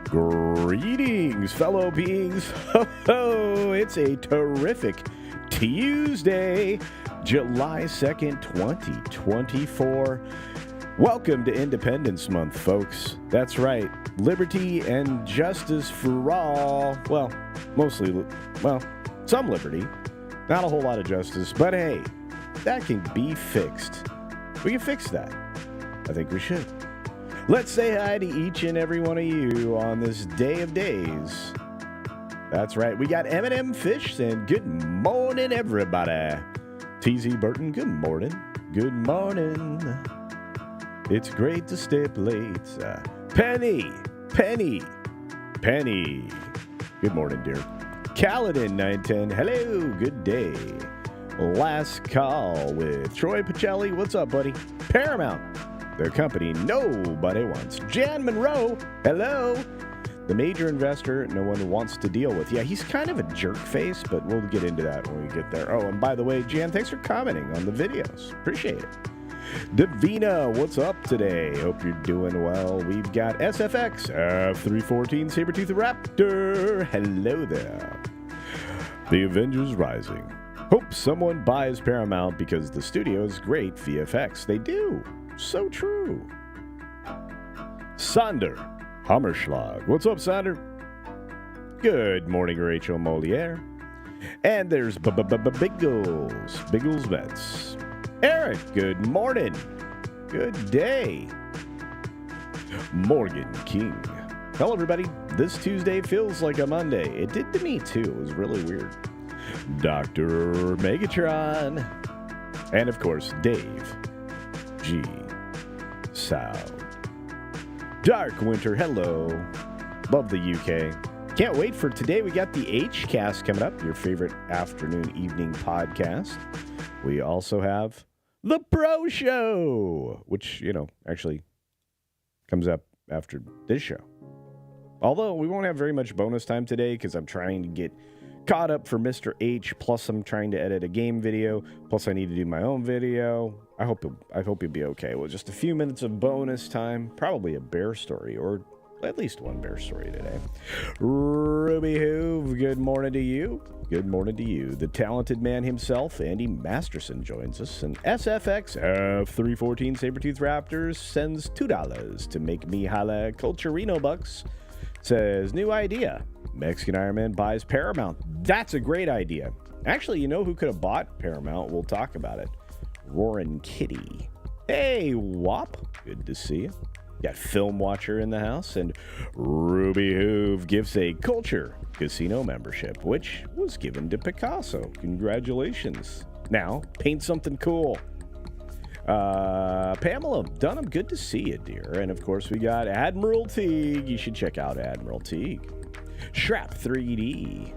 Greetings, fellow beings. Ho, ho, it's a terrific Tuesday, July 2nd, 2024. Welcome to Independence Month, folks. That's right. Liberty and justice for all. Well, some liberty. Not a whole lot of justice, but hey, that can be fixed. We can fix that. I think we should. Let's say hi to each and every one of you on this day of days. That's right. We got M&M Fish and good morning, everybody. TZ Burton, good morning. Good morning. It's great to stay up late. Penny. Good morning, dear. Kaladin 910, hello, good day. Last call with Troy Pacelli. What's up, buddy? Paramount, the company nobody wants. Jan Monroe, hello. The major investor no one wants to deal with. Yeah, he's kind of a jerk face, but we'll get into that when we get there. Oh, and by the way, Jan, thanks for commenting on the videos. Appreciate it. Davina, what's up today? Hope you're doing well. We've got SFX, F314 Sabertooth Raptor. Hello there. The Avengers Rising. Hope someone buys Paramount because the studio is great VFX. They do. So true. Sander Hammerschlag. What's up, Sander? Good morning, Rachel Moliere. And there's Biggles Vets. Eric, good morning. Good day. Morgan King. Hello, everybody. This Tuesday feels like a Monday. It did to me, too. It was really weird. Dr. Megatron. And, of course, Dave G. Sal. Dark Winter, hello. Love the UK. Can't wait for today. We got the H-Cast coming up, your favorite afternoon, evening podcast. We also have the Pro Show, which, actually comes up after this show. Although we won't have very much bonus time today because I'm trying to get caught up for Mr. H, plus I'm trying to edit a game video, plus I need to do my own video. I hope you'll be okay. Well, just a few minutes of bonus time, probably a bear story, or at least one bear story today. Ruby Hoove, good morning to you. Good morning to you. The talented man himself, Andy Masterson, joins us. And SFX F314 Sabertooth Raptors sends $2 to make me holla Culturino Bucks. Says, new idea. Mexican Iron Man buys Paramount. That's a great idea. Actually, you know who could have bought Paramount? We'll talk about it. Roaring Kitty. Hey, Wop. Good to see you. Got Film Watcher in the house, and Ruby Hoove gives a Culture Casino membership, which was given to Picasso. Congratulations. Now, paint something cool. Pamela Dunham, good to see you, dear. And, of course, we got Admiral Teague. You should check out Admiral Teague. Shrap 3D.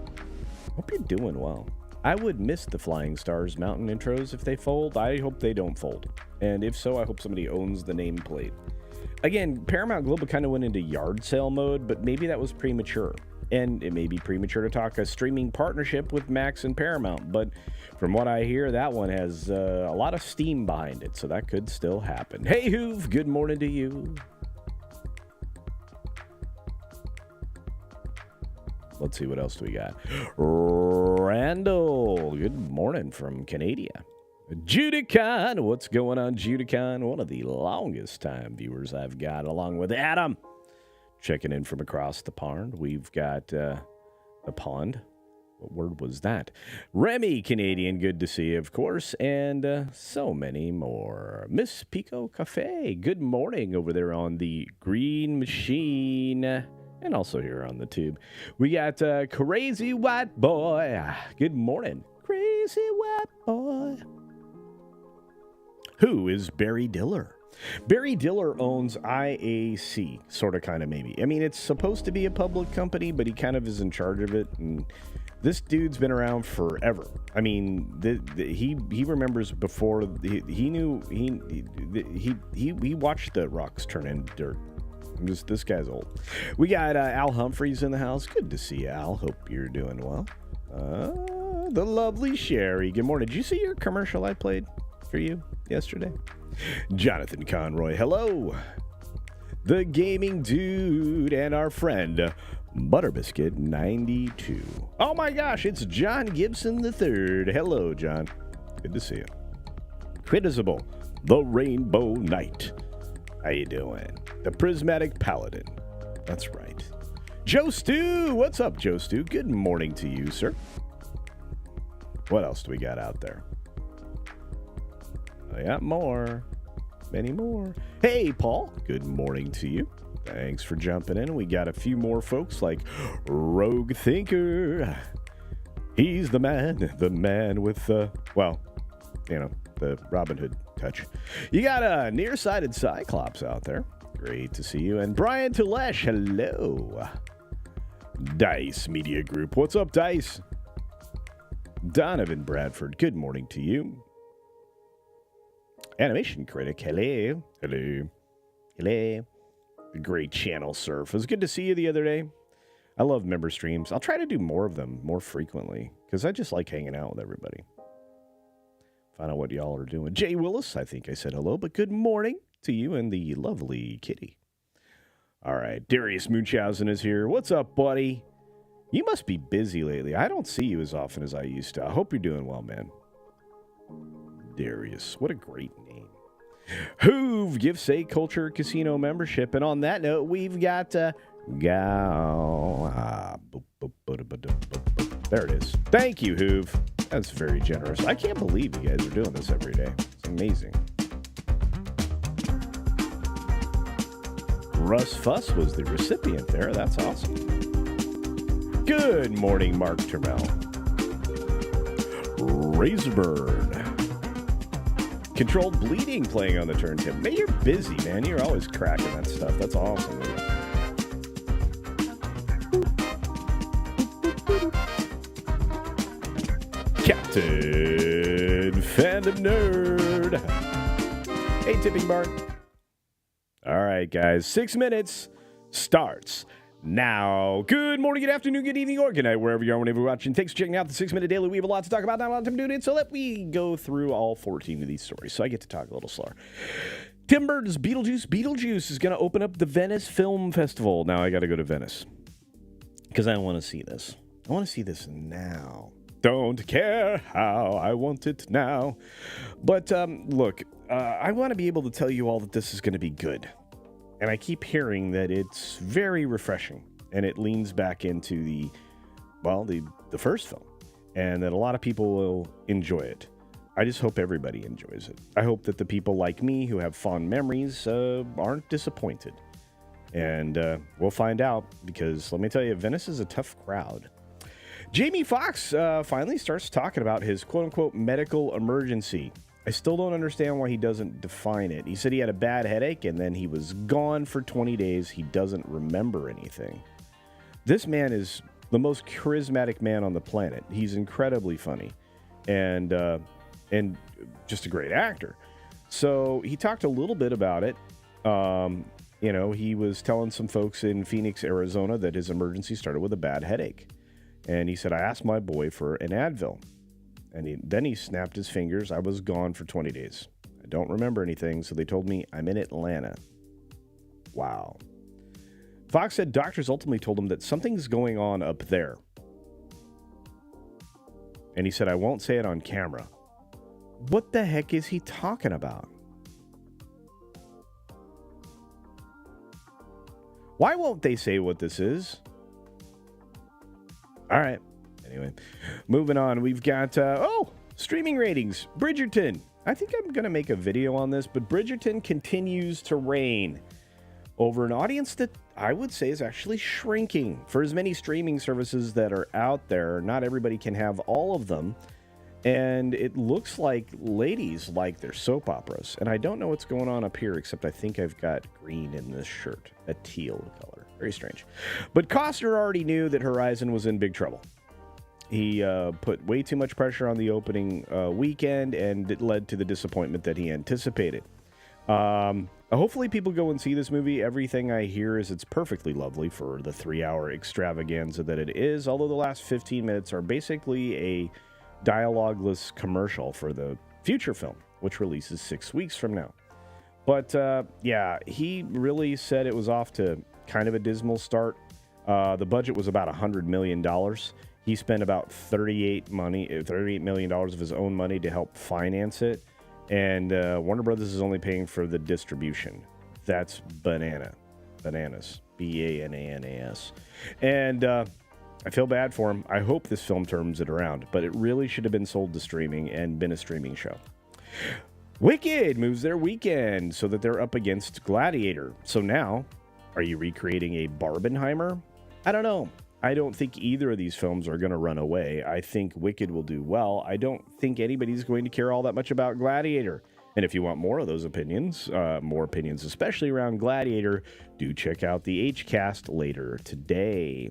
Hope you're doing well. I would miss the Flying Stars Mountain intros if they fold. I hope they don't fold. And if so, I hope somebody owns the nameplate. Again, Paramount Global kind of went into yard sale mode, but maybe that was premature. And it may be premature to talk a streaming partnership with Max and Paramount, but from what I hear, that one has a lot of steam behind it, so that could still happen. Hey, Hoove, good morning to you. Let's see, what else do we got? Randall, good morning from Canada. Judicon, what's going on, Judicon? One of the longest time viewers I've got, along with Adam. Checking in from across the pond. We've got the pond. What word was that? Remy, Canadian, good to see you, of course. And so many more. Miss Pico Cafe, good morning over there on the Green Machine. And also here on the tube. We got Crazy White Boy. Good morning. Crazy White Boy. Who is Barry Diller? Barry Diller owns IAC, sort of, kind of, maybe. I mean, it's supposed to be a public company, but he kind of is in charge of it. And this dude's been around forever. I mean, he remembers before he watched the rocks turn into dirt. This guy's old. We got Al Humphreys in the house. Good to see you, Al. Hope you're doing well. The lovely Sherry. Good morning. Did you see your commercial I played for you yesterday? Jonathan Conroy. Hello. the gaming dude, and our friend Butterbiscuit 92. Oh my gosh, it's John Gibson III. Hello, John. Good to see you. Critizable, the Rainbow Knight. How you doing? The Prismatic Paladin. That's right. Joe Stew. What's up, Joe Stew? Good morning to you, sir. What else do we got out there? I got more. Many more. Hey, Paul. Good morning to you. Thanks for jumping in. We got a few more folks like Rogue Thinker. He's the man with, the Robin Hood touch. You got a nearsighted Cyclops out there. Great to see you. And Brian Tulesh, hello. Dice Media Group. What's up, Dice? Donovan Bradford, good morning to you. Animation Critic, hello. Hello. Hello. The great channel surf. It was good to see you the other day. I love member streams. I'll try to do more of them more frequently because I just like hanging out with everybody. Find out what y'all are doing. Jay Willis, I think I said hello, but good morning to you and the lovely kitty. All right, Darius Munchausen is here. What's up, buddy? You must be busy lately. I don't see you as often as I used to. I hope you're doing well, man. Darius, what a great name. Hoove gives a Culture Casino membership. And on that note, we've got there it is. Thank you, Hoove. That's very generous. I can't believe you guys are doing this every day. It's amazing. Russ Fuss was the recipient there. That's awesome. Good morning, Mark Termel. Razorburn. Controlled Bleeding playing on the turntable. Man, you're busy, man. You're always cracking that stuff. That's awesome. Captain Fandom Nerd. Hey, Tipping Bar. All right, guys. 6 minutes starts now. Good morning, good afternoon, good evening, or good night, wherever you are, whenever you're watching. Thanks for checking out the 6 Minute Daily. We have a lot to talk about, not a lot of time to do it, so let me go through all 14 of these stories, so I get to talk a little slower. Tim Burton's Beetlejuice. Beetlejuice is going to open up the Venice Film Festival. Now I got to go to Venice because I want to see this. I want to see this now. Don't care how, I want it now. But look, I want to be able to tell you all that this is going to be good. And I keep hearing that it's very refreshing, and it leans back into the first film, and that a lot of people will enjoy it. I just hope everybody enjoys it. I hope that the people like me who have fond memories aren't disappointed. And we'll find out, because let me tell you, Venice is a tough crowd. Jamie Foxx finally starts talking about his quote-unquote medical emergency. I still don't understand why he doesn't define it. He said he had a bad headache and then he was gone for 20 days. He doesn't remember anything. This man is the most charismatic man on the planet. He's incredibly funny and just a great actor. So he talked a little bit about it. He was telling some folks in Phoenix, Arizona that his emergency started with a bad headache. And he said, I asked my boy for an Advil. And then he snapped his fingers. I was gone for 20 days. I don't remember anything, so they told me I'm in Atlanta. Wow. Fox said doctors ultimately told him that something's going on up there. And he said, I won't say it on camera. What the heck is he talking about? Why won't they say what this is? All right. Anyway, moving on. We've got, streaming ratings. Bridgerton. I think I'm going to make a video on this, but Bridgerton continues to reign over an audience that I would say is actually shrinking. For as many streaming services that are out there, not everybody can have all of them. And it looks like ladies like their soap operas. And I don't know what's going on up here, except I think I've got green in this shirt, a teal color. Very strange. But Costner already knew that Horizon was in big trouble. He put way too much pressure on the opening weekend, and it led to the disappointment that he anticipated. Hopefully people go and see this movie. Everything I hear is it's perfectly lovely for the 3-hour extravaganza that it is, although the last 15 minutes are basically a dialogueless commercial for the future film, which releases 6 weeks from now. But yeah, he really said it was off to kind of a dismal start. The budget was about $100 million. He spent about $38 million of his own money to help finance it. And Warner Brothers is only paying for the distribution. That's bananas. Bananas. And I feel bad for him. I hope this film turns it around. But it really should have been sold to streaming and been a streaming show. Wicked moves their weekend so that they're up against Gladiator. So now, are you recreating a Barbenheimer? I don't know. I don't think either of these films are going to run away. I think Wicked will do well. I don't think anybody's going to care all that much about Gladiator. And if you want more of those opinions, more opinions, especially around Gladiator, do check out the HCast later today.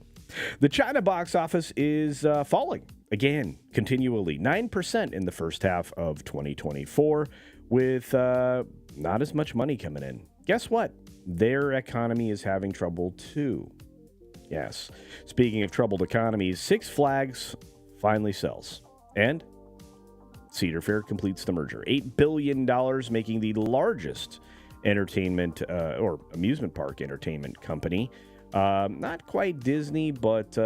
The China box office is falling again, continually. 9% in the first half of 2024 with not as much money coming in. Guess what? Their economy is having trouble too. Yes. Speaking of troubled economies, Six Flags finally sells. And Cedar Fair completes the merger. $8 billion, making the largest entertainment or amusement park entertainment company. Not quite Disney, but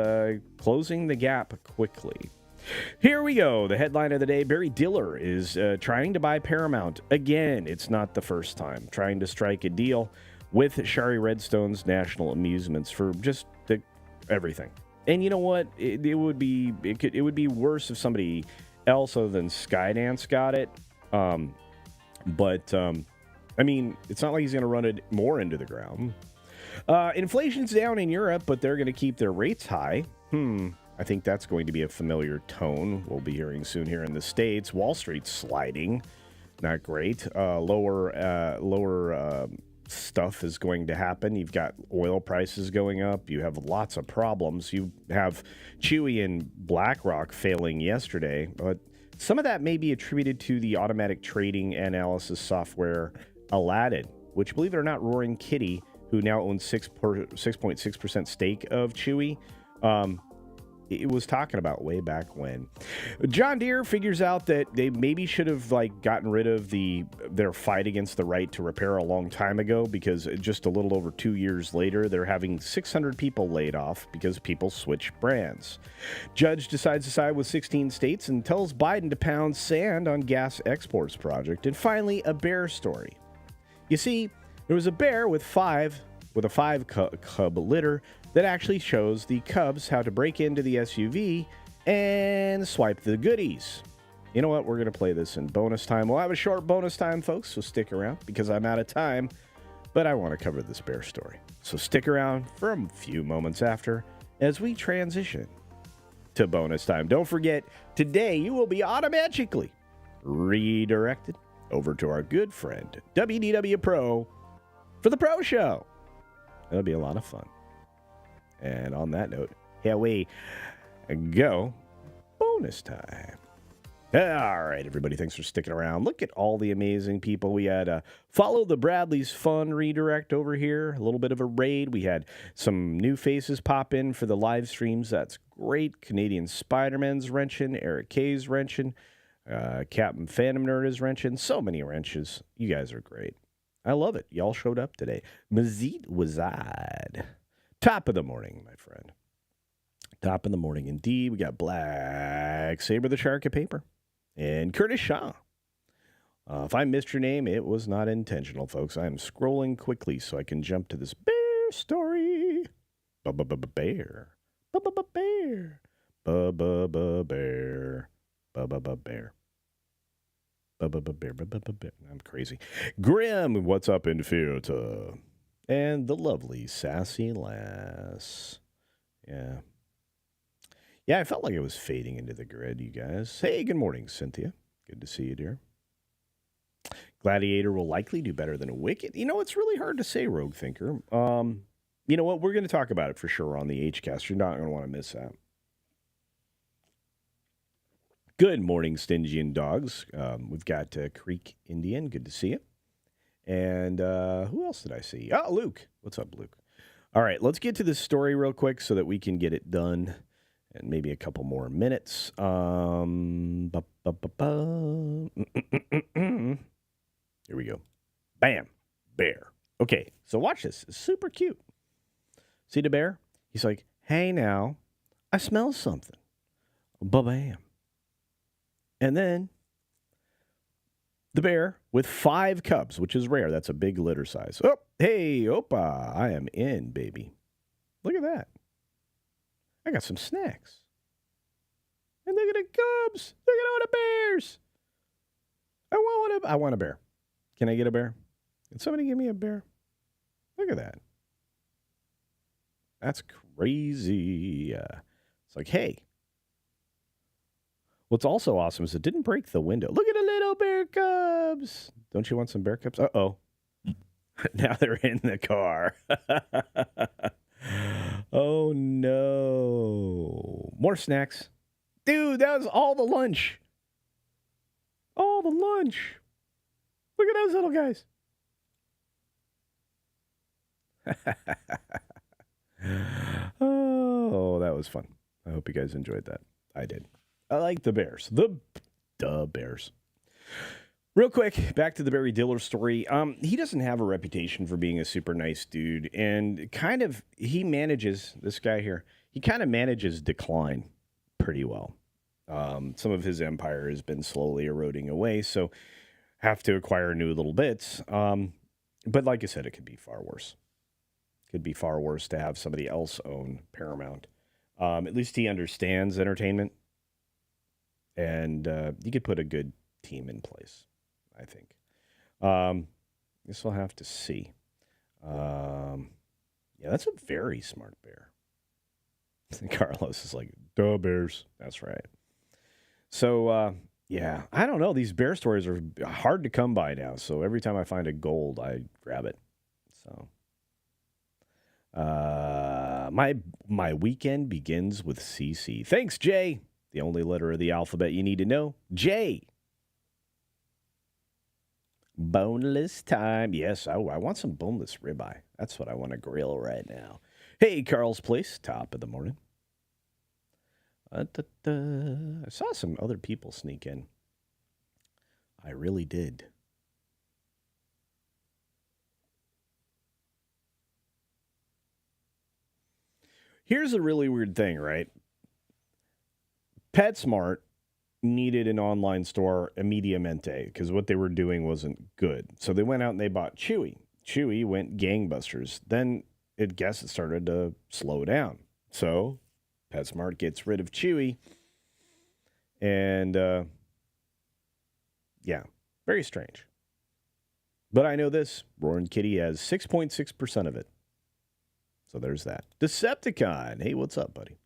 closing the gap quickly. Here we go. The headline of the day, Barry Diller is trying to buy Paramount. Again, it's not the first time. Trying to strike a deal with Shari Redstone's National Amusements for just everything. And you know what? It would be worse if somebody else other than Skydance got it. But I mean, it's not like he's going to run it more into the ground. Inflation's down in Europe, but they're going to keep their rates high. I think that's going to be a familiar tone we'll be hearing soon here in the States. Wall Street's sliding. Not great. Lower stuff is going to happen. You've got oil prices going up. You have lots of problems. You have Chewy and BlackRock failing yesterday, but some of that may be attributed to the automatic trading analysis software Aladdin, which, believe it or not, Roaring Kitty, who now owns 6.6% stake of Chewy, it was talking about way back when. John Deere figures out that they maybe should have gotten rid of their fight against the right to repair a long time ago, because just a little over 2 years later, they're having 600 people laid off because people switch brands. Judge decides to side with 16 states and tells Biden to pound sand on gas exports project. And finally, a bear story. You see, there was a bear with a five cub litter that actually shows the cubs how to break into the SUV and swipe the goodies. You know what? We're going to play this in bonus time. We'll have a short bonus time, folks, so stick around because I'm out of time, but I want to cover this bear story. So stick around for a few moments after as we transition to bonus time. Don't forget, today you will be automatically redirected over to our good friend, WDW Pro, for the Pro Show. It'll be a lot of fun. And on that note, here we go. Bonus time. All right, everybody. Thanks for sticking around. Look at all the amazing people. We had Follow the Bradley's Fun redirect over here. A little bit of a raid. We had some new faces pop in for the live streams. That's great. Canadian Spider-Man's wrenching. Eric K's wrenching. Captain Phantom Nerd is wrenching. So many wrenches. You guys are great. I love it. Y'all showed up today. Mazid Wazad. Top of the morning, my friend. Top of the morning indeed. We got Black Saber the Shark of Paper and Curtis Shaw. If I missed your name, it was not intentional, folks. I am scrolling quickly so I can jump to this bear story. Bear. Bear. Bear. I'm crazy. Grim, what's up in theater? And the lovely Sassy Lass. Yeah. Yeah, I felt like I was fading into the grid, you guys. Hey, good morning, Cynthia. Good to see you, dear. Gladiator will likely do better than Wicked. You know, it's really hard to say, Rogue Thinker. You know what? We're going to talk about it for sure on the HCast. You're not going to want to miss that. Good morning, Stygian Dogs. We've got Creek Indian. Good to see you. And who else did I see? Oh, Luke. What's up, Luke? All right, let's get to this story real quick so that we can get it done in maybe a couple more minutes. Here we go. Bam. So watch this. It's super cute. See the bear? He's like, hey now, I smell something. Ba-bam. And then the bear with 5 cubs, which is rare. That's a big litter size. Oh, hey, opa, I am in, baby. Look at that. I got some snacks. And look at the cubs. Look at all the bears. I want a bear. Can I get a bear? Can somebody give me a bear? Look at that. That's crazy. It's like, hey. What's also awesome is it didn't break the window. Look at the little bear cubs. Don't you want some bear cubs? Uh-oh. Now they're in the car. Oh, no. More snacks. Dude, that was all the lunch. All the lunch. Look at those little guys. Oh, that was fun. I hope you guys enjoyed that. I did. I like the bears. The bears. Real quick, back to the Barry Diller story. He doesn't have a reputation for being a super nice dude, and he manages, this guy here, he kind of manages decline pretty well. Some of his empire has been slowly eroding away, so have to acquire new little bits. But like I said, it could be far worse. Could be far worse to have somebody else own Paramount. At least he understands entertainment, and you could put a good team in place, I think. Guess we'll have to see. Yeah, that's a very smart bear. Carlos is like, duh, bears. That's right. So, yeah, I don't know. These bear stories are hard to come by now. So every time I find a gold, I grab it. So, my weekend begins with CC. Thanks, Jay. The only letter of the alphabet you need to know. J. Boneless time. Yes, I want some boneless ribeye. That's what I want to grill right now. Hey, Carl's Place, top of the morning. I saw some other people sneak in. I really did. Here's a really weird thing, right? PetSmart needed an online store immediatamente because what they were doing wasn't good. So they went out and they bought Chewy. Chewy went gangbusters. Then it started to slow down. So PetSmart gets rid of Chewy. And, yeah, very strange. But I know this. Roaring Kitty has 6.6% of it. So there's that. Decepticon. Hey, what's up, buddy?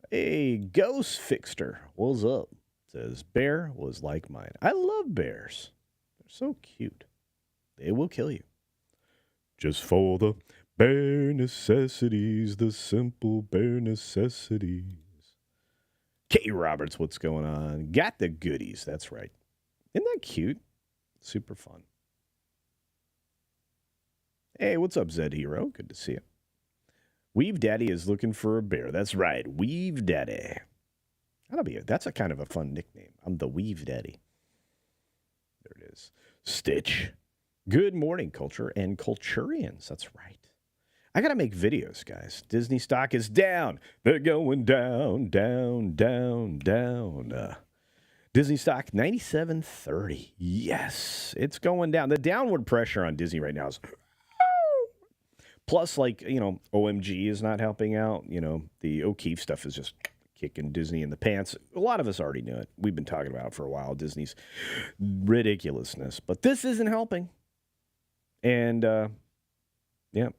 Hey, Ghost Fixter. What's up? Says, bear was like mine. I love bears. They're so cute. They will kill you. Just for the bare necessities, the simple bare necessities. Kay Roberts, what's going on? Got the goodies. That's right. Isn't that cute? Super fun. Hey, what's up, Zed Hero? Good to see you. Weave Daddy is looking for a bear. That's right, Weave Daddy. That's a kind of a fun nickname. I'm the Weave Daddy. There it is. Stitch. Good morning, culture and culturians. That's right. I got to make videos, guys. Disney stock is down. They're going down, down, down, down. Disney stock, 97.30. Yes, it's going down. The downward pressure on Disney right now is... Plus, OMG is not helping out. The O'Keefe stuff is just kicking Disney in the pants. A lot of us already knew it. We've been talking about it for a while, Disney's ridiculousness. But this isn't helping. And, Yep.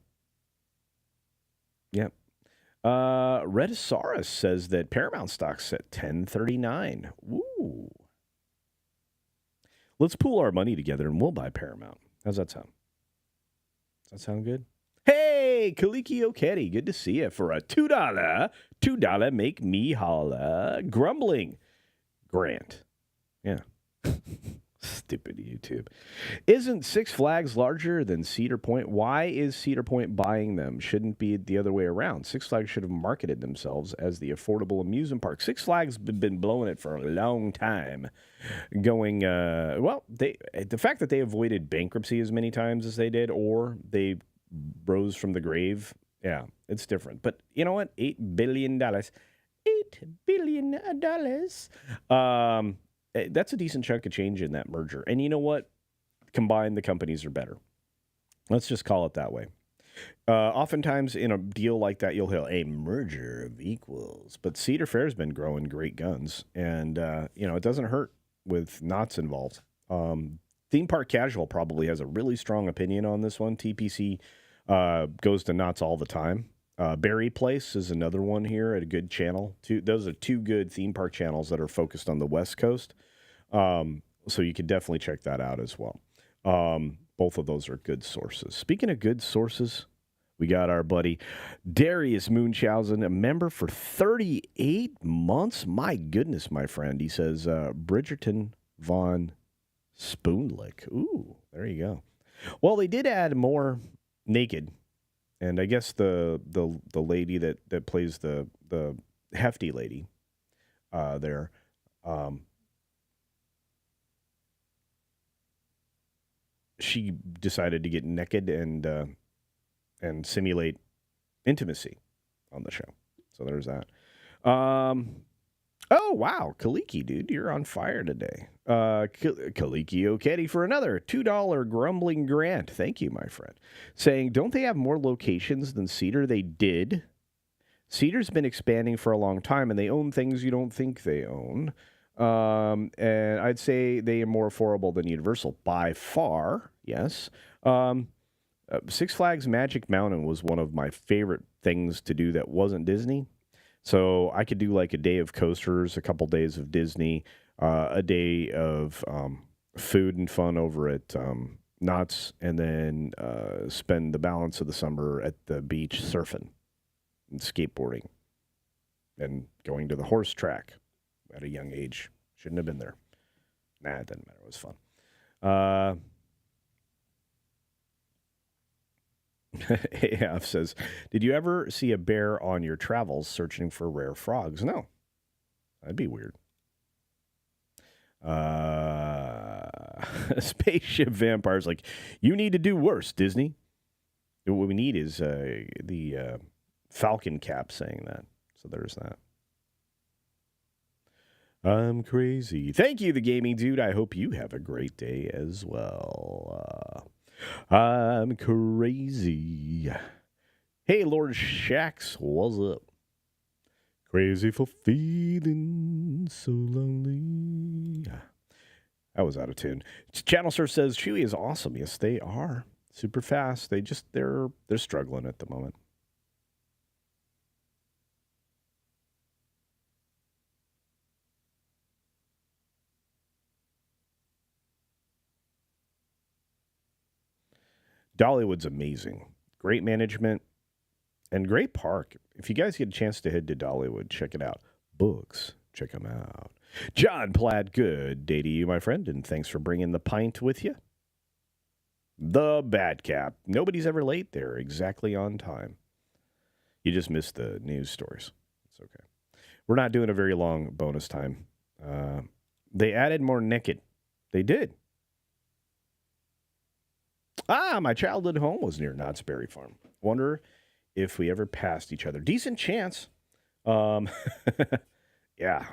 Redisaurus says that Paramount stock's at 10.39. Woo. Let's pool our money together and we'll buy Paramount. How's that sound? Does that sound good? Hey, Kaliki Okedi, good to see you for a $2 make me holla. Grumbling. Grant. Yeah. Stupid YouTube. Isn't Six Flags larger than Cedar Point? Why is Cedar Point buying them? Shouldn't be the other way around. Six Flags should have marketed themselves as the affordable amusement park. Six Flags have been blowing it for a long time. Going, the fact that they avoided bankruptcy as many times as they did, or they rose from the grave, yeah, it's different. But you know what? $8 billion. $8 billion. That's a decent chunk of change in that merger. And you know what? Combined, the companies are better. Let's just call it that way. Oftentimes in a deal like that, you'll hear a merger of equals. But Cedar Fair's been growing great guns. And, it doesn't hurt with knots involved. Theme Park Casual probably has a really strong opinion on this one. TPC goes to knots all the time. Berry Place is another one here at a good channel. Those are two good theme park channels that are focused on the West Coast. So you could definitely check that out as well. Both of those are good sources. Speaking of good sources, we got our buddy Darius Munchausen, a member for 38 months. My goodness, my friend. He says, Bridgerton Von Spoonlick. Ooh, there you go. Well, they did add more naked. And I guess the lady that plays the hefty lady there, she decided to get naked and simulate intimacy on the show. So there's that. Oh, wow. Kaliki, dude, you're on fire today. Kaliki Okedi for another $2 grumbling grant. Thank you, my friend. Saying, don't they have more locations than Cedar? They did. Cedar's been expanding for a long time, and they own things you don't think they own. And I'd say they are more affordable than Universal by far. Yes. Six Flags Magic Mountain was one of my favorite things to do that wasn't Disney. So I could do like a day of coasters, a couple days of Disney, a day of food and fun over at Knott's, and then spend the balance of the summer at the beach surfing and skateboarding and going to the horse track at a young age. Shouldn't have been there. Nah, it didn't matter. It was fun. AF says, did you ever see a bear on your travels searching for rare frogs? No. That'd be weird. Spaceship Vampire's like, you need to do worse, Disney. What we need is the Falcon Cap saying that. So there's that. I'm crazy. Thank you, the gaming dude. I hope you have a great day as well. I'm crazy. Hey, Lord Shax, what's up? Crazy for feeling so lonely. That was out of tune. Channel Surf says Chewy is awesome. Yes, they are. Super fast. They're struggling at the moment. Dollywood's amazing. Great management and great park. If you guys get a chance to head to Dollywood, check it out. Books, check them out. John Platt, good day to you, my friend, and thanks for bringing the pint with you. The Bad Cap. Nobody's ever late there. Exactly on time. You just missed the news stories. It's okay. We're not doing a very long bonus time. They added more naked. They did. My childhood home was near Knott's Berry Farm. Wonder if we ever passed each other. Decent chance. Yeah.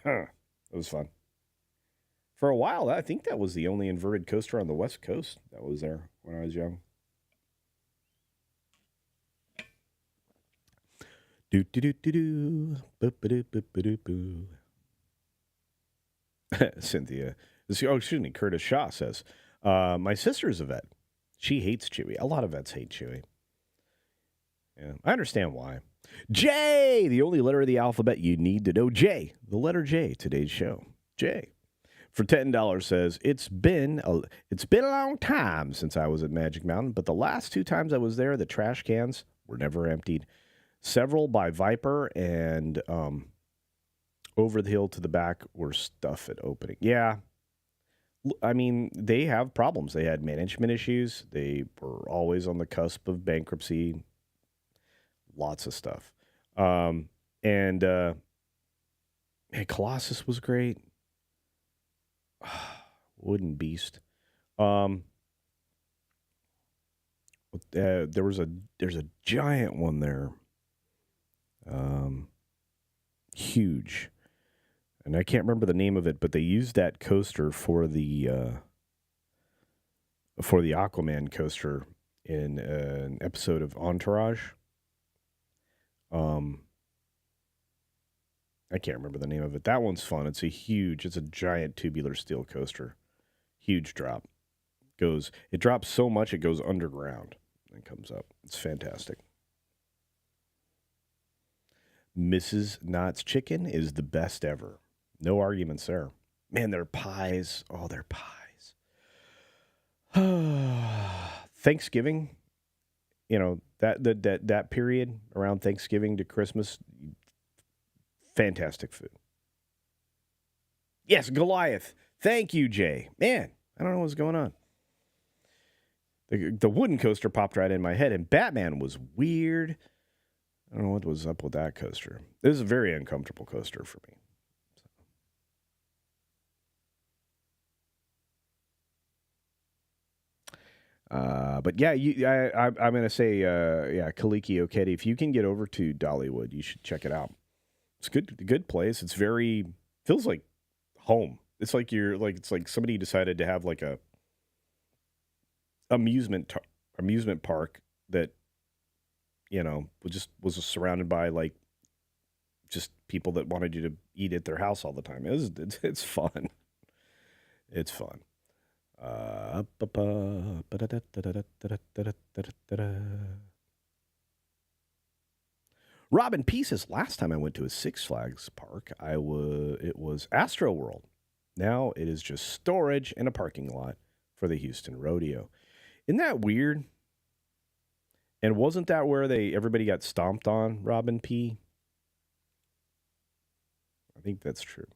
It was fun. For a while, I think that was the only inverted coaster on the West Coast that was there when I was young. Do-do-do-do-do. Cynthia. Curtis Shaw says, my sister's a vet. She hates Chewy. A lot of vets hate Chewy. Yeah, I understand why. J, the only letter of the alphabet you need to know. J, the letter J, today's show. J, for $10 says, it's been a long time since I was at Magic Mountain, but the last 2 times I was there, the trash cans were never emptied. Several by Viper and over the hill to the back were stuff at opening. Yeah. I mean, they have problems. They had management issues. They were always on the cusp of bankruptcy. Lots of stuff. And Colossus was great. Wooden Beast. There's a giant one there. Huge. And I can't remember the name of it, but they used that coaster for the Aquaman coaster in an episode of Entourage. I can't remember the name of it. That one's fun. It's a giant tubular steel coaster. Huge drop. It drops so much it goes underground and comes up. It's fantastic. Mrs. Knott's Chicken is the best ever. No arguments there. Man, their pies. Oh, their pies. Thanksgiving, that period around Thanksgiving to Christmas, fantastic food. Yes, Goliath. Thank you, Jay. Man, I don't know what's going on. The wooden coaster popped right in my head, and Batman was weird. I don't know what was up with that coaster. It was a very uncomfortable coaster for me. But yeah, I'm going to say, Kaliki Okedi, if you can get over to Dollywood, you should check it out. It's good place. It's feels like home. It's like it's like somebody decided to have like a amusement park that, was surrounded by like just people that wanted you to eat at their house all the time. It's fun. It's fun. Robin P says, last time I went to a Six Flags park, it was Astro World. Now it is just storage and a parking lot for the Houston Rodeo. Isn't that weird? And wasn't that where everybody got stomped on, Robin P? I think that's true.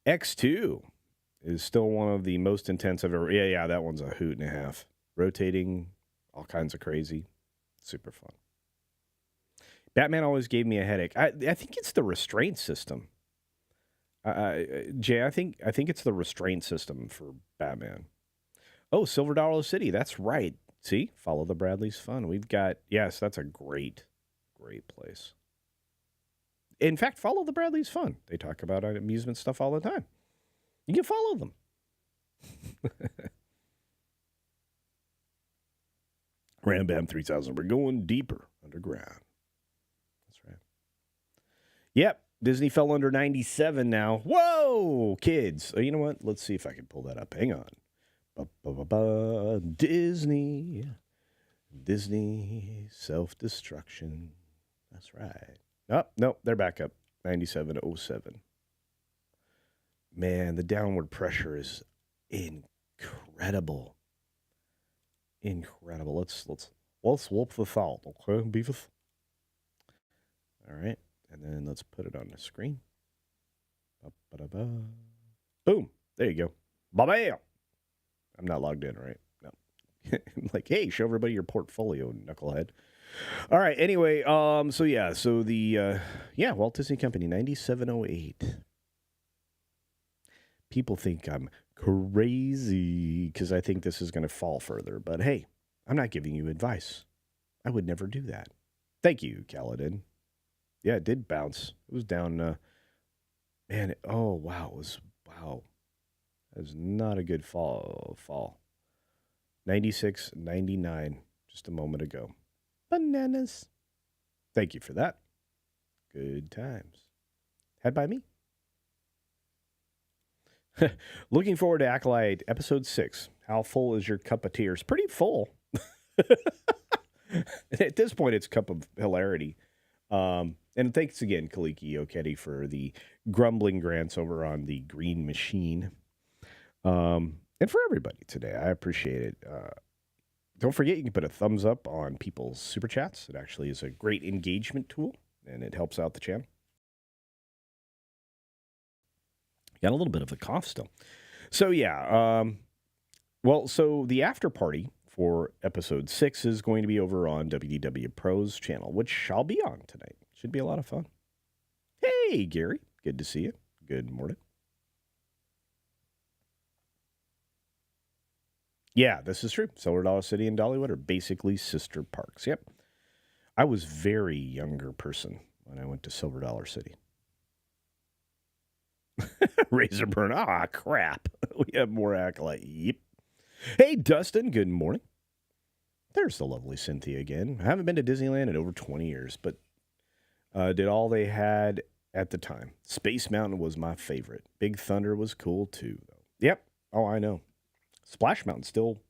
X2 is still one of the most intense I've ever... Yeah, that one's a hoot and a half. Rotating, all kinds of crazy. Super fun. Batman always gave me a headache. I think it's the restraint system. Jay, I think it's the restraint system for Batman. Oh, Silver Dollar City. That's right. See? Follow the Bradley's fun. We've got... Yes, that's a great place. In fact, follow the Bradley's fun. They talk about amusement stuff all the time. You can follow them. Ram Bam 3000. We're going deeper underground. That's right. Yep. Disney fell under 97 now. Whoa, kids. Oh, you know what? Let's see if I can pull that up. Hang on. Disney. Self-destruction. That's right. Oh, no, they're back up. 97.07. Man, the downward pressure is incredible. Incredible. Let's whoop the salt, okay, Beavis? All right, and then let's put it on the screen. Boom. There you go. Ba-bam. I'm not logged in, right? No. Like, hey, show everybody your portfolio, knucklehead. All right. Anyway, Walt Disney Company, 9708. People think I'm crazy because I think this is going to fall further. But hey, I'm not giving you advice. I would never do that. Thank you, Kaladin. Yeah, it did bounce. It was down. Wow. That was not a good fall. 96, 99, just a moment ago. Bananas. Thank you for that. Good times. Had by me. Looking forward to Acolyte Episode 6. How full is your cup of tears? Pretty full. At this point, it's cup of hilarity. And thanks again, Kaliki Okedi, for the grumbling grants over on the Green Machine. And for everybody today, I appreciate it. Don't forget, you can put a thumbs up on people's super chats. It actually is a great engagement tool, and it helps out the channel. Got a little bit of a cough still. So, yeah. So the after party for episode 6 is going to be over on WDW Pro's channel, which I'll be on tonight. Should be a lot of fun. Hey, Gary. Good to see you. Good morning. Yeah, this is true. Silver Dollar City and Dollywood are basically sister parks. Yep. I was very younger person when I went to Silver Dollar City. Razor burn. Ah, crap. We have more acolyte. Yep. Hey, Dustin. Good morning. There's the lovely Cynthia again. I haven't been to Disneyland in over 20 years, but did all they had at the time. Space Mountain was my favorite. Big Thunder was cool too, though. Yep. Oh, I know. Splash Mountain still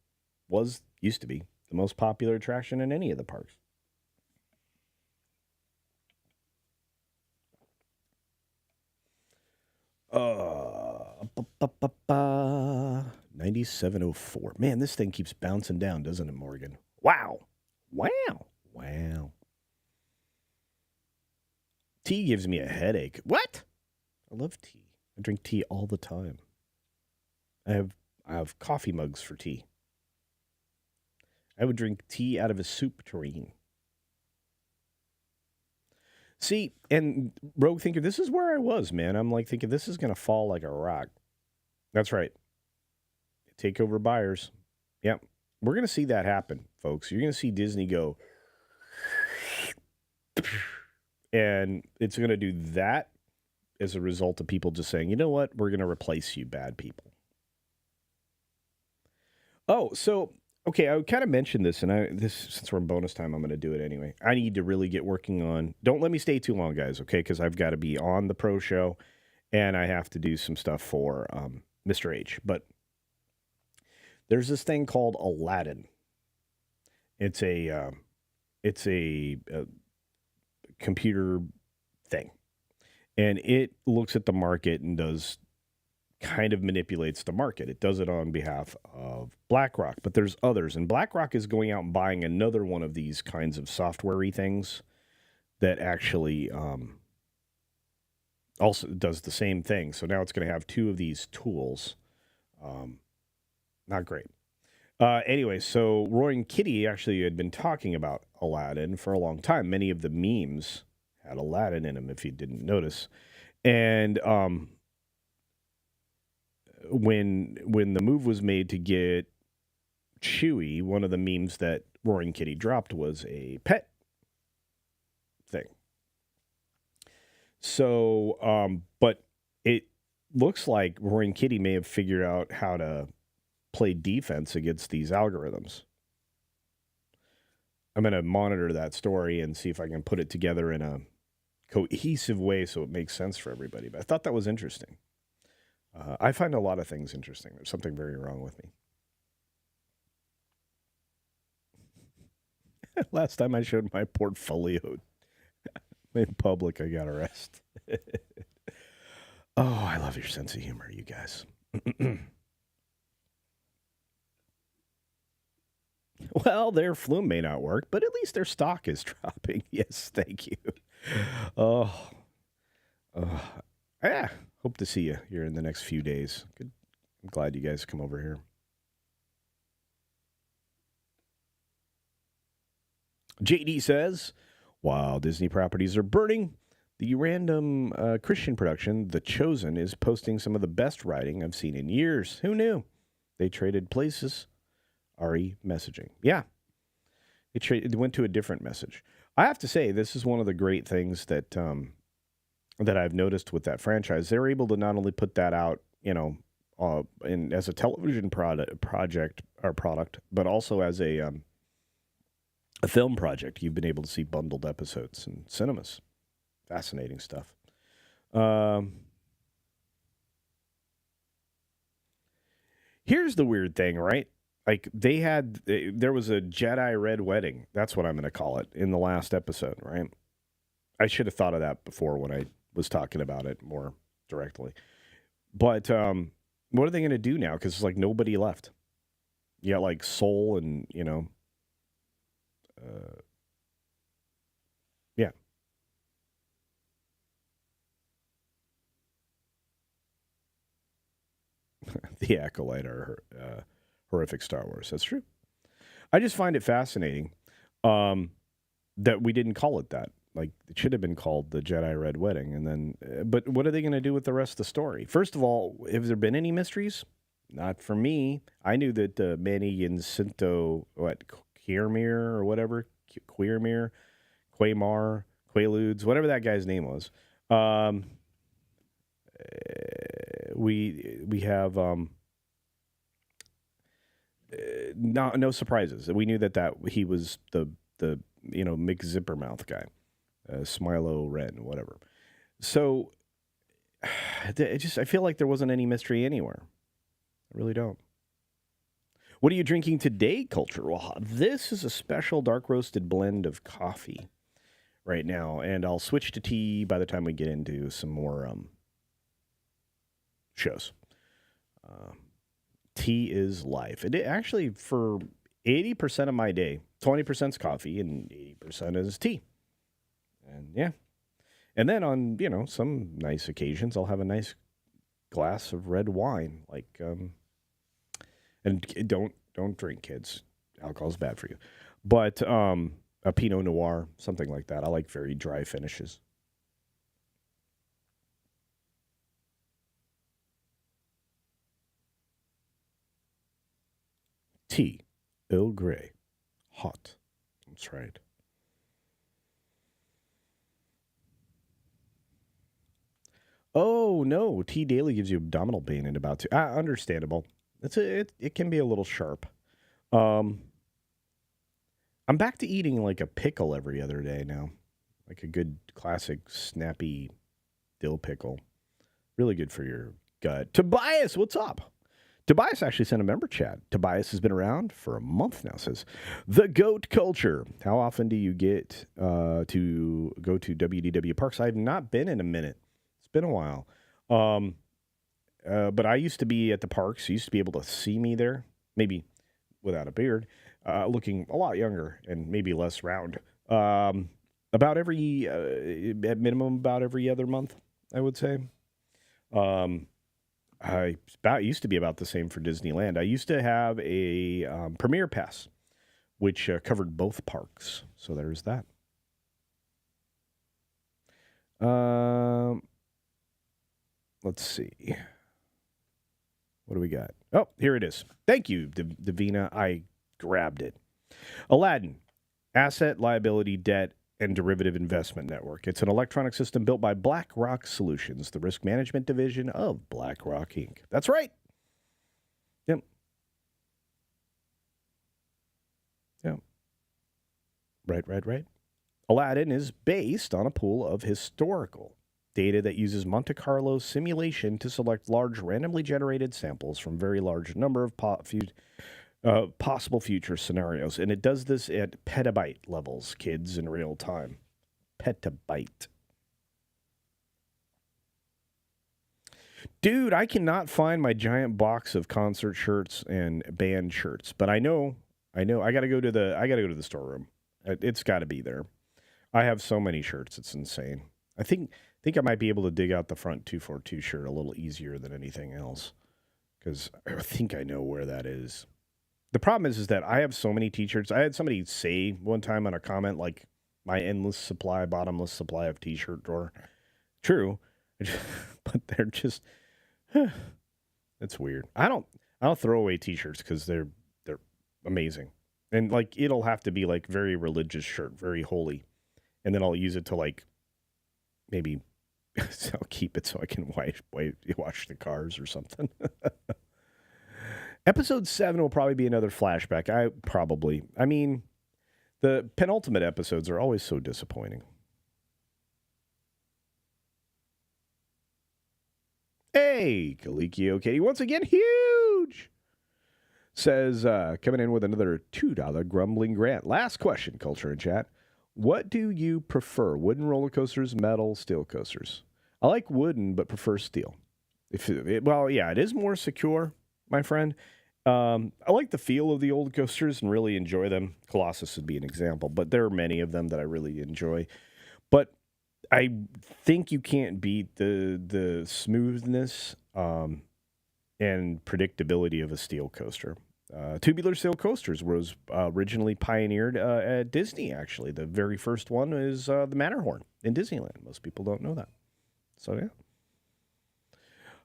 used to be the most popular attraction in any of the parks. Uh, 9704. Man, this thing keeps bouncing down, doesn't it, Morgan? Wow. Tea gives me a headache. What? I love tea. I drink tea all the time. I have coffee mugs for tea. I would drink tea out of a soup tureen. See, and Rogue thinking, this is where I was, man. I'm like thinking, this is going to fall like a rock. That's right. Takeover buyers. Yep. We're going to see that happen, folks. You're going to see Disney go. And it's going to do that as a result of people just saying, you know what? We're going to replace you bad people. Oh, so, okay, I kind of mentioned this, and since we're in bonus time, I'm going to do it anyway. I need to really get working on, don't let me stay too long, guys, okay, because I've got to be on the pro show, and I have to do some stuff for Mr. H. But there's this thing called Aladdin. It's a computer thing, and it looks at the market and kind of manipulates the market. It does it on behalf of BlackRock, but there's others. And BlackRock is going out and buying another one of these kinds of software-y things that actually also does the same thing. So now it's going to have two of these tools. Not great. Anyway, so Roy and Kitty actually had been talking about Aladdin for a long time. Many of the memes had Aladdin in them, if you didn't notice. And when the move was made to get Chewy, one of the memes that Roaring Kitty dropped was a pet thing. So, but it looks like Roaring Kitty may have figured out how to play defense against these algorithms. I'm going to monitor that story and see if I can put it together in a cohesive way so it makes sense for everybody. But I thought that was interesting. I find a lot of things interesting. There's something very wrong with me. Last time I showed my portfolio in public, I got arrested. Oh, I love your sense of humor, you guys. Well, their flume may not work, but at least their stock is dropping. Yes, thank you. Yeah. Hope to see you here in the next few days. Good. I'm glad you guys come over here. JD says, while Disney properties are burning, the random Christian production, The Chosen, is posting some of the best writing I've seen in years. Who knew? They traded places. RE messaging. Yeah. It went to a different message. I have to say, this is one of the great things that I've noticed with that franchise. They're able to not only put that out, as a television project, but also as a film project. You've been able to see bundled episodes in cinemas. Fascinating stuff. Here's the weird thing, right? Like there was a Jedi Red wedding. That's what I'm going to call it in the last episode, right? I should have thought of that before when I was talking about it more directly. But what are they going to do now? Because it's like nobody left. You got like Soul and, yeah. the Acolyte or horrific Star Wars. That's true. I just find it fascinating that we didn't call it that. Like, it should have been called the Jedi Red Wedding. And then, but what are they going to do with the rest of the story? First of all, have there been any mysteries? Not for me. I knew that Manny and Cinto, Queermere or whatever, Queermere, Quaymar, Quaaludes, whatever that guy's name was. We have no surprises. We knew that he was the Mick Zippermouth guy, Smilo Ren, whatever. So I feel like there wasn't any mystery anywhere. I really don't. What are you drinking today, Culture? Well, this is a special dark roasted blend of coffee right now, and I'll switch to tea by the time we get into some more shows. Tea is life. It actually, for 80% of my day, 20% is coffee and 80% is tea. And yeah. And then on, some nice occasions, I'll have a nice glass of red wine. Like, and don't drink, kids. Alcohol's bad for you. But a Pinot Noir, something like that. I like very dry finishes. Tea, Earl Grey, hot. That's right. Oh no, tea daily gives you abdominal pain in about 2. Understandable. It can be a little sharp. I'm back to eating like a pickle every other day now, like a good classic snappy dill pickle. Really good for your gut. Tobias, what's up? Tobias actually sent a member chat. Tobias has been around for a month now. Says, the goat culture. How often do you get to go to WDW parks? I've not been in a minute. It's been a while. But I used to be at the parks. You used to be able to see me there, maybe without a beard, looking a lot younger and maybe less round. About every, at minimum, about every other month, I would say. Used to be about the same for Disneyland. I used to have a Premier Pass, which covered both parks. So there's that. Let's see. What do we got? Oh, here it is. Thank you, Davina. I grabbed it. Aladdin, Asset, Liability, Debt, and Derivative Investment Network. It's an electronic system built by BlackRock Solutions, the risk management division of BlackRock Inc. That's right. Yep. Yep. Right. Aladdin is based on a pool of historical data that uses Monte Carlo simulation to select large randomly generated samples from very large number of possible future scenarios. And it does this at petabyte levels, kids, in real time. Petabyte. Dude, I cannot find my giant box of concert shirts and band shirts, but I know I got to go to the storeroom. It's got to be there. I have so many shirts, it's insane. I think I might be able to dig out the front 242 shirt a little easier than anything else, because I think I know where that is. The problem is that I have so many T-shirts. I had somebody say one time on a comment, like, my bottomless supply of T-shirt drawer. True, but they're just, it's weird. I don't throw away T-shirts because they're amazing, and like it'll have to be like very religious shirt, very holy, and then I'll use it to like maybe I'll keep it so I can wash the cars or something. Episode 7 will probably be another flashback. I mean, the penultimate episodes are always so disappointing. Hey, Kalikio Katie, once again, huge! Says, coming in with another $2 grumbling grant. Last question, Culture and Chat. What do you prefer? Wooden roller coasters, metal, steel coasters? I like wooden, but prefer steel. It is more secure, my friend. I like the feel of the old coasters and really enjoy them. Colossus would be an example, but there are many of them that I really enjoy. But I think you can't beat the smoothness. and predictability of a steel coaster. Tubular steel coasters was originally pioneered at Disney, actually. The very first one is the Matterhorn in Disneyland. Most people don't know that. So, yeah.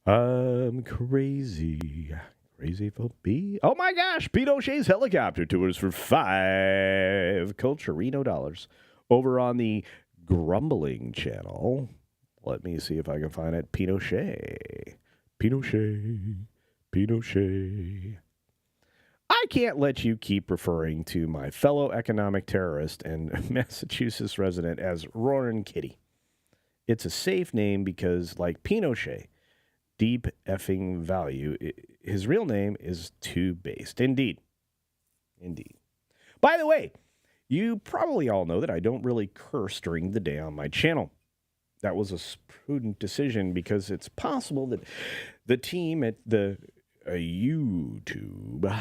I'm crazy. Crazy for B. Oh, my gosh. Pete O'Shea's helicopter tours for $5 Culturino dollars over on the Grumbling channel. Let me see if I can find it. Pinochet. I can't let you keep referring to my fellow economic terrorist and Massachusetts resident as Roaring Kitty. It's a safe name because, like Pinochet, deep effing value, his real name is too based. Indeed. By the way, you probably all know that I don't really curse during the day on my channel. That was a prudent decision because it's possible that the team at the YouTube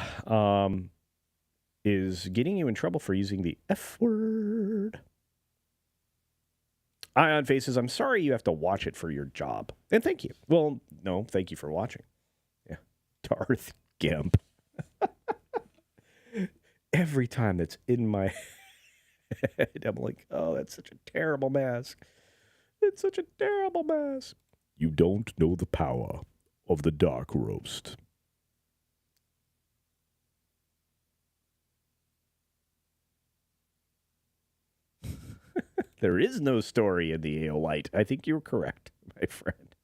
is getting you in trouble for using the F word. Ion Faces, I'm sorry you have to watch it for your job. And thank you. Well, no, thank you for watching. Yeah. Darth Gimp. Every time that's in my head, I'm like, oh, that's such a terrible mask. It's such a terrible mask. You don't know the power of the dark roast. There is no story in the Aeolite. I think you're correct, my friend.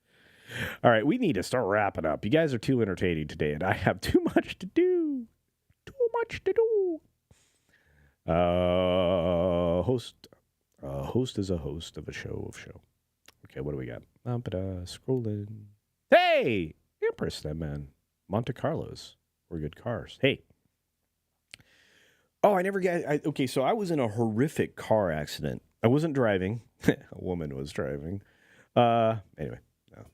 All right, we need to start wrapping up. You guys are too entertaining today, and I have too much to do. Host is a host of a show. Okay, what do we got? Scrolling. Hey! Empress, that man. Monte Carlos were good cars. Hey. Oh, okay, so I was in a horrific car accident. I wasn't driving. A woman was driving. Anyway, no.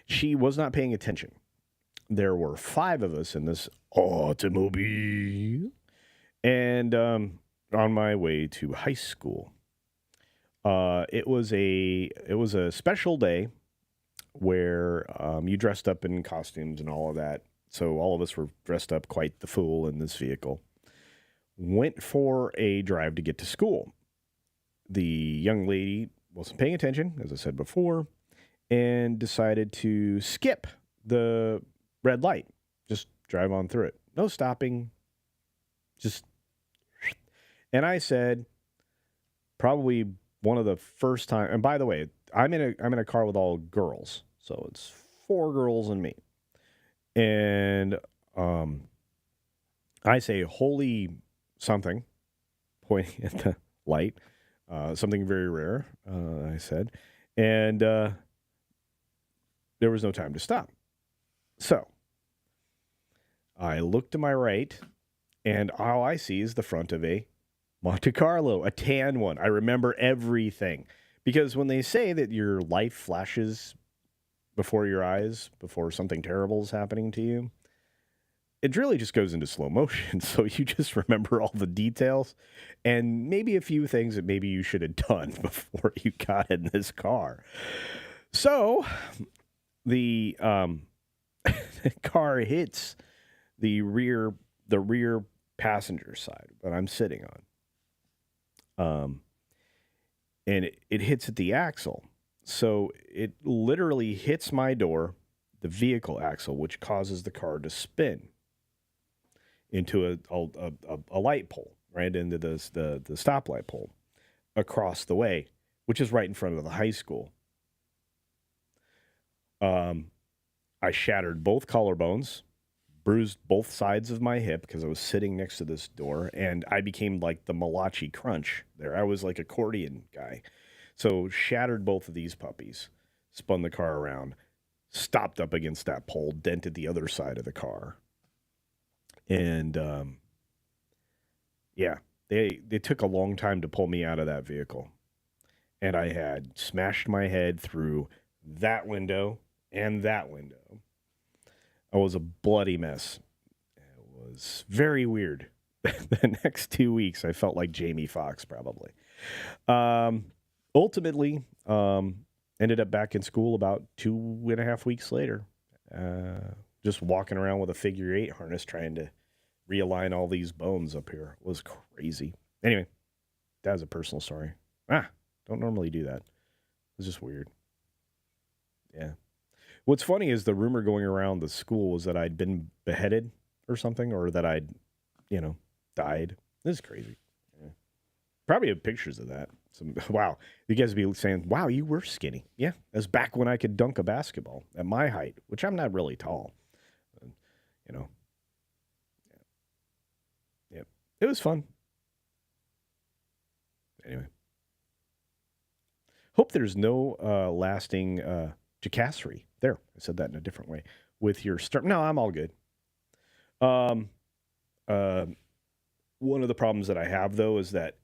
She was not paying attention. There were 5 of us in this automobile. And on my way to high school. It was a special day where you dressed up in costumes and all of that. So all of us were dressed up quite the fool in this vehicle. Went for a drive to get to school. The young lady wasn't paying attention, as I said before, and decided to skip the red light. Just drive on through it. No stopping. Just. And I said, probably one of the first time, and by the way, I'm in a car with all girls, so it's 4 girls and me. And I say, holy something, pointing at the light, something very rare, I said, and there was no time to stop. So I look to my right, and all I see is the front of a Monte Carlo, a tan one. I remember everything. Because when they say that your life flashes before your eyes, before something terrible is happening to you, it really just goes into slow motion. So you just remember all the details and maybe a few things that maybe you should have done before you got in this car. So the car hits the rear passenger side that I'm sitting on. And it hits at the axle. So it literally hits my door, the vehicle axle, which causes the car to spin into a light pole, right? Into the stoplight pole across the way, which is right in front of the high school. I shattered both collarbones, bruised both sides of my hip because I was sitting next to this door, and I became like the Malachi Crunch there. I was like accordion guy. So shattered both of these puppies, spun the car around, stopped up against that pole, dented the other side of the car. And they took a long time to pull me out of that vehicle. And I had smashed my head through that window and that window. I was a bloody mess. It was very weird. The next 2 weeks, I felt like Jamie Foxx, probably. Ultimately, ended up back in school about 2.5 weeks later. just walking around with a figure 8 harness trying to realign all these bones up here. It was crazy. Anyway, that was a personal story. Don't normally do that. It was just weird. Yeah. What's funny is the rumor going around the school was that I'd been beheaded or something, or that I'd, died. This is crazy. Yeah. Probably have pictures of that. Wow. You guys would be saying, wow, you were skinny. Yeah. That's back when I could dunk a basketball at my height, which I'm not really tall. Yeah. Yep. It was fun. Anyway. Hope there's no lasting jacassery. There, I said that in a different way. With your start. No, I'm all good. One of the problems that I have, though, is that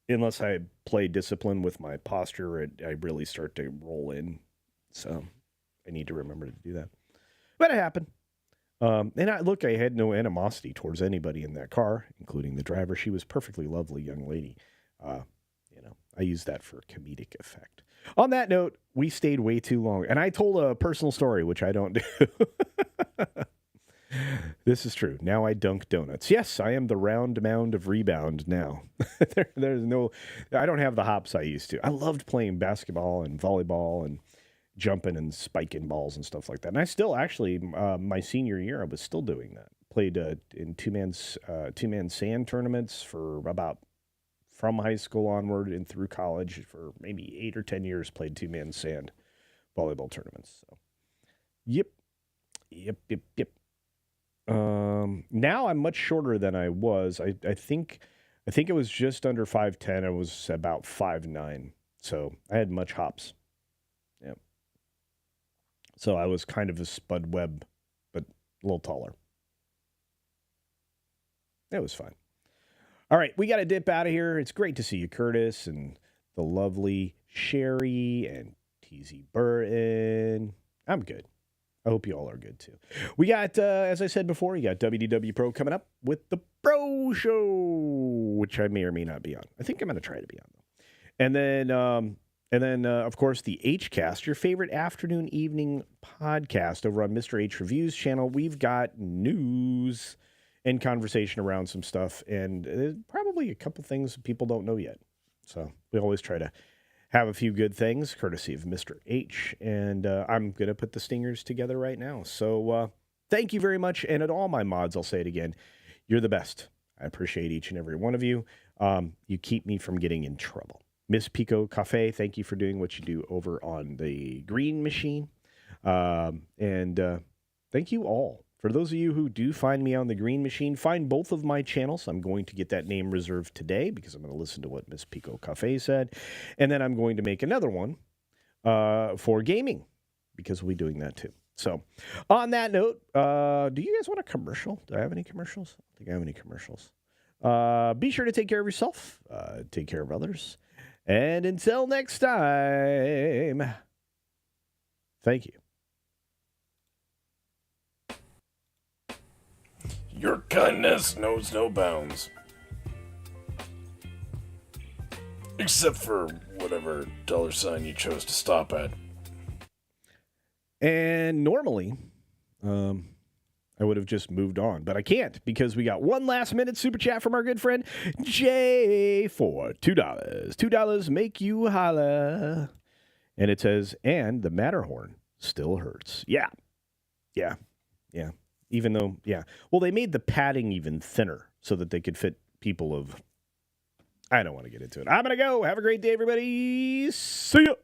unless I play discipline with my posture, I really start to roll in. So I need to remember to do that. But it happened. And I had no animosity towards anybody in that car, including the driver. She was a perfectly lovely young lady. I use that for comedic effect. On that note, we stayed way too long. And I told a personal story, which I don't do. This is true. Now I dunk donuts. Yes, I am the round mound of rebound now. I don't have the hops I used to. I loved playing basketball and volleyball and jumping and spiking balls and stuff like that. And I still actually, my senior year, I was still doing that. Played in two-man sand tournaments from high school onward and through college for maybe 8 or 10 years, played two-man sand volleyball tournaments. So, yep. Now I'm much shorter than I was. I think it was just under 5'10". I was about 5'9". So I had much hops. Yep. So I was kind of a Spud Webb, but a little taller. It was fun. All right, we got to dip out of here. It's great to see you, Curtis, and the lovely Sherry and TZ Burton. I'm good. I hope you all are good, too. We got, as I said before, you got WDW Pro coming up with the Pro Show, which I may or may not be on. I think I'm going to try to be on, though. And then, of course, the H-Cast, your favorite afternoon, evening podcast over on Mr. H Reviews channel. We've got news and conversation around some stuff, and probably a couple things people don't know yet. So we always try to have a few good things, courtesy of Mr. H, and I'm going to put the stingers together right now. So thank you very much, and at all my mods, I'll say it again, you're the best. I appreciate each and every one of you. You keep me from getting in trouble. Miss Pico Cafe, thank you for doing what you do over on the Green Machine. And thank you all. For those of you who do find me on the Green Machine, find both of my channels. I'm going to get that name reserved today because I'm going to listen to what Miss Pico Cafe said. And then I'm going to make another one for gaming because we'll be doing that too. So on that note, do you guys want a commercial? Do I have any commercials? I don't think I have any commercials. Be sure to take care of yourself, take care of others. And until next time, thank you. Your kindness knows no bounds. Except for whatever $sign you chose to stop at. And normally, I would have just moved on, but I can't because we got one last minute super chat from our good friend Jay for $2. $2 make you holla. And it says, and the Matterhorn still hurts. Yeah. Even though, well, they made the padding even thinner so that they could fit people of, I don't want to get into it. I'm going to go. Have a great day, everybody. See ya.